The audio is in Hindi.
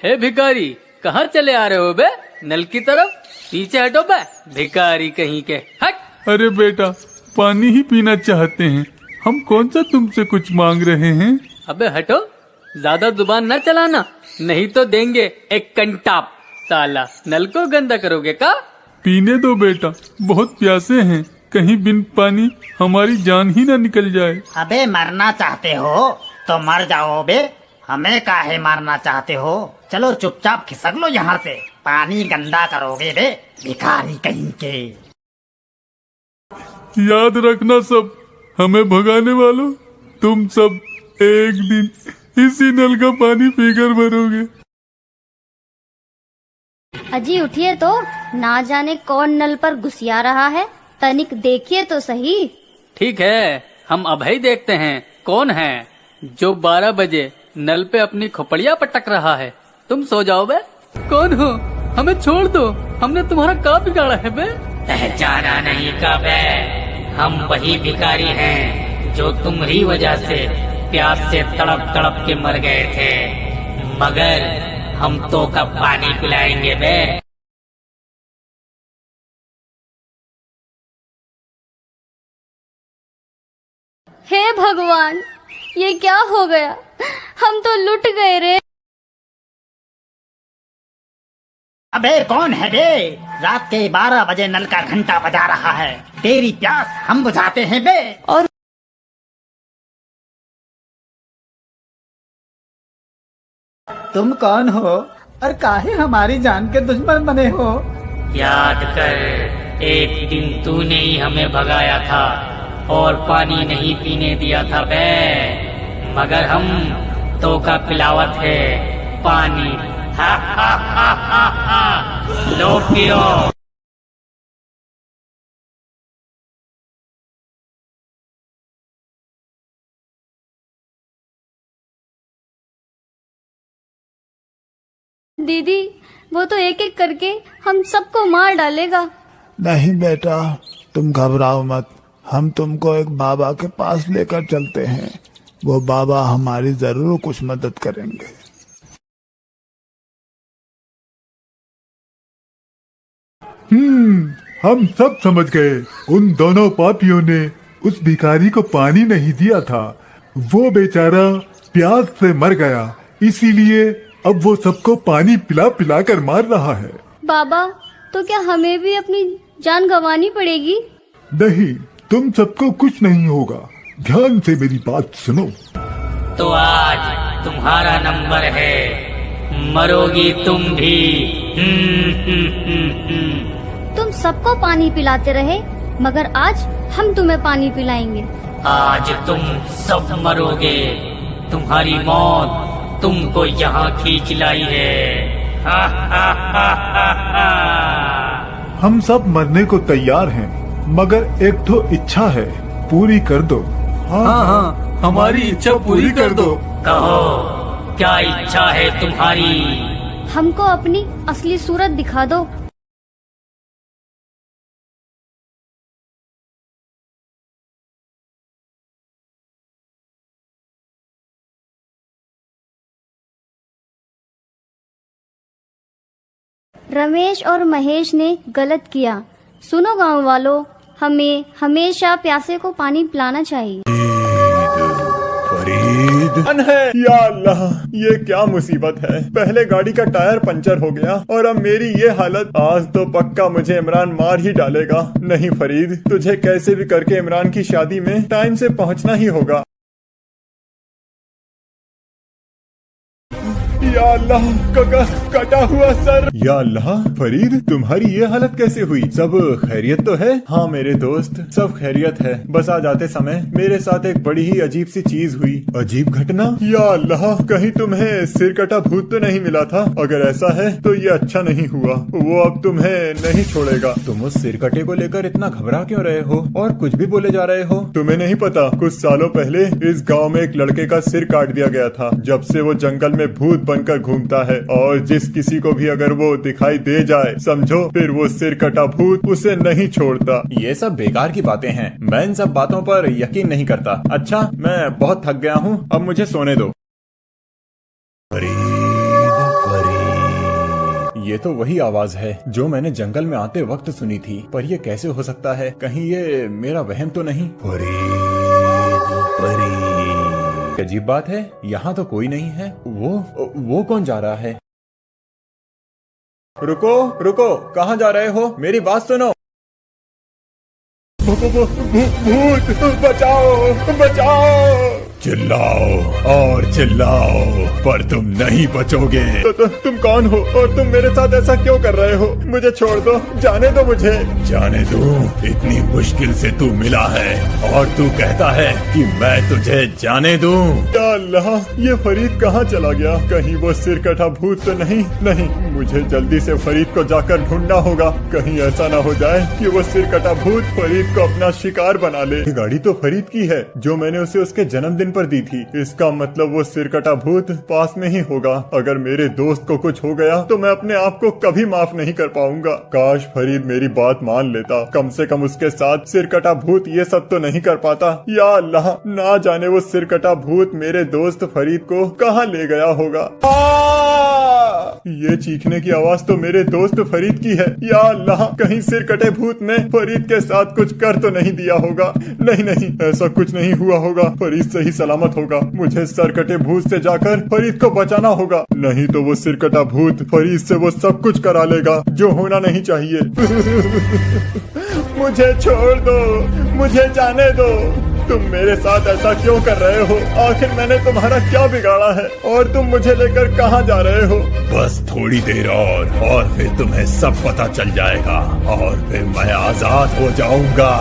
हे भिखारी, कहाँ चले आ रहे हो बे? नल की तरफ पीछे हटो बे, भिखारी कहीं के। हट। अरे बेटा, पानी ही पीना चाहते हैं, हम कौन सा तुमसे कुछ मांग रहे हैं। अबे हटो, ज्यादा जुबान न चलाना, नहीं तो देंगे एक कंटाप। साला नल को गंदा करोगे का? पीने दो बेटा, बहुत प्यासे हैं, कहीं बिन पानी हमारी जान ही न निकल जाए। अबे मरना चाहते हो तो मर जाओ बे, हमें काहे मारना चाहते हो? चलो चुपचाप खिसक लो यहाँ से, पानी गंदा करोगे बे भिखारी कहीं के। याद रखना सब, हमें भगाने वालों, तुम सब एक दिन इसी नल का पानी पीकर मरोगे। अजी उठिए तो, ना जाने कौन नल पर घुसिया रहा है, तनिक देखिए तो सही। ठीक है, हम अभी देखते हैं कौन है जो 12 बजे नल पे अपनी खोपड़िया पटक रहा है। तुम सो जाओ बे। कौन हो? हमें छोड़ दो, हमने तुम्हारा का बिगाड़ा है बे? पहचाना नहीं का बे, हम वही भिखारी हैं जो तुम्हारी वजह से प्यास से तड़प तड़प के मर गए थे, मगर हम तो कब पानी पिलाएंगे बे। हे भगवान, ये क्या हो गया, हम तो लुट गए रे। अबे कौन है बे? रात के 12 बजे नल का घंटा बजा रहा है, तेरी प्यास हम बुझाते हैं बे। और तुम कौन हो और काहे हमारी जान के दुश्मन बने हो? याद कर, एक दिन तूने ही हमें भगाया था और पानी नहीं पीने दिया था बे, मगर हम तो का पिलावत है पानी। हा हा हा हा हा, लो पियो। दीदी, वो तो एक एक करके हम सबको मार डालेगा। नहीं बेटा, तुम घबराओ मत, हम तुमको एक बाबा के पास लेकर चलते हैं, वो बाबा हमारी जरूर कुछ मदद करेंगे। हम सब समझ गए, उन दोनों पापियों ने उस भिखारी को पानी नहीं दिया था, वो बेचारा प्यास से मर गया, इसीलिए अब वो सबको पानी पिला पिला कर मार रहा है। बाबा, तो क्या हमें भी अपनी जान गंवानी पड़ेगी? नहीं, तुम सबको कुछ नहीं होगा, ध्यान से मेरी बात सुनो। तो आज तुम्हारा नंबर है, मरोगी तुम भी। तुम सबको पानी पिलाते रहे, मगर आज हम तुम्हें पानी पिलाएंगे। आज तुम सब मरोगे, तुम्हारी मौत तुमको यहाँ खींच लाई है। हा हा हा हा हा। हम सब मरने को तैयार हैं, मगर एक तो इच्छा है, पूरी कर दो। हाँ, हमारी इच्छा पूरी कर दो। कहो, क्या इच्छा है तुम्हारी? हमको अपनी असली सूरत दिखा दो। रमेश और महेश ने गलत किया। सुनो गांव वालों, हमें हमेशा प्यासे को पानी पिलाना चाहिए। या अल्लाह, ये क्या मुसीबत है, पहले गाड़ी का टायर पंचर हो गया और अब मेरी ये हालत। आज तो पक्का मुझे इमरान मार ही डालेगा। नहीं फरीद, तुझे कैसे भी करके इमरान की शादी में टाइम से पहुंचना ही होगा। या अल्लाह, कटा हुआ सर। या अल्लाह, फरीद तुम्हारी ये हालत कैसे हुई? सब खैरियत तो है? हाँ मेरे दोस्त, सब खैरियत है, बस आ जाते समय मेरे साथ एक बड़ी ही अजीब सी चीज हुई। अजीब घटना? या अल्लाह, कहीं तुम्हें सिर कटा भूत तो नहीं मिला था? अगर ऐसा है तो ये अच्छा नहीं हुआ, वो अब तुम्हें नहीं छोड़ेगा। तुम उस सिर कटे को लेकर इतना घबरा क्यों रहे हो और कुछ भी बोले जा रहे हो? तुम्हें नहीं पता, कुछ सालों पहले इस गाँव में एक लड़के का सिर काट दिया गया था। जब से वो जंगल में भूत बनकर घूमता है और जिस किसी को भी अगर वो दिखाई दे जाए, समझो फिर वो सिर कटा भूत उसे नहीं छोड़ता। ये सब बेकार की बातें हैं, मैं इन सब बातों पर यकीन नहीं करता। अच्छा, मैं बहुत थक गया हूँ, अब मुझे सोने दो। फरीद, ये तो वही आवाज है जो मैंने जंगल में आते वक्त सुनी थी, पर ये कैसे हो सकता है? कहीं ये मेरा वहम तो नहीं? फरीद, अजीब बात है, यहाँ तो कोई नहीं है। वो कौन जा रहा है? रुको रुको, कहाँ जा रहे हो? मेरी बात सुनो। भूत, बचाओ बचाओ! चिल्लाओ और चिल्लाओ, पर तुम नहीं बचोगे। तुम कौन हो और तुम मेरे साथ ऐसा क्यों कर रहे हो? मुझे छोड़ दो, जाने दो मुझे। जाने दो? इतनी मुश्किल से तू मिला है और तू कहता है कि मैं तुझे जाने दूं? या अल्लाह, ये फरीद कहाँ चला गया? कहीं वो सिरकटा भूत तो नहीं? नहीं, मुझे जल्दी से फरीद को जाकर ढूंढना होगा। कहीं ऐसा ना हो जाए कि वो सिरकटा भूत फरीद को अपना शिकार बना ले। ये गाड़ी तो फरीद की है जो मैंने उसे उसके जन्मदिन पर दी थी। इसका मतलब वो सिरकटा भूत पास में ही होगा। अगर मेरे दोस्त को कुछ हो गया तो मैं अपने आप को कभी माफ नहीं कर पाऊंगा। काश फरीद मेरी बात मान लेता, कम से कम उसके साथ सिरकटा भूत ये सब तो नहीं कर पाता। या अल्लाह, ना जाने वो सिरकटा भूत मेरे दोस्त फरीद को कहाँ ले गया होगा। ये चीखने की आवाज तो मेरे दोस्त फरीद की है। या अल्लाह, कहीं सिरकटे भूत ने फरीद के साथ कुछ कर तो नहीं दिया होगा। नहीं नहीं, ऐसा कुछ नहीं हुआ होगा। फरीद सही सलामत होगा। मुझे सिरकटे भूत से जाकर फरीद को बचाना होगा, नहीं तो वो सिरकटा भूत फरीद से वो सब कुछ करा लेगा जो होना नहीं चाहिए। मुझे छोड़ दो, मुझे जाने दो। तुम मेरे साथ ऐसा क्यों कर रहे हो? आखिर मैंने तुम्हारा क्या बिगाड़ा है और तुम मुझे लेकर कहाँ जा रहे हो? बस थोड़ी देर और फिर तुम्हें सब पता चल जाएगा और फिर मैं आजाद हो जाऊंगा।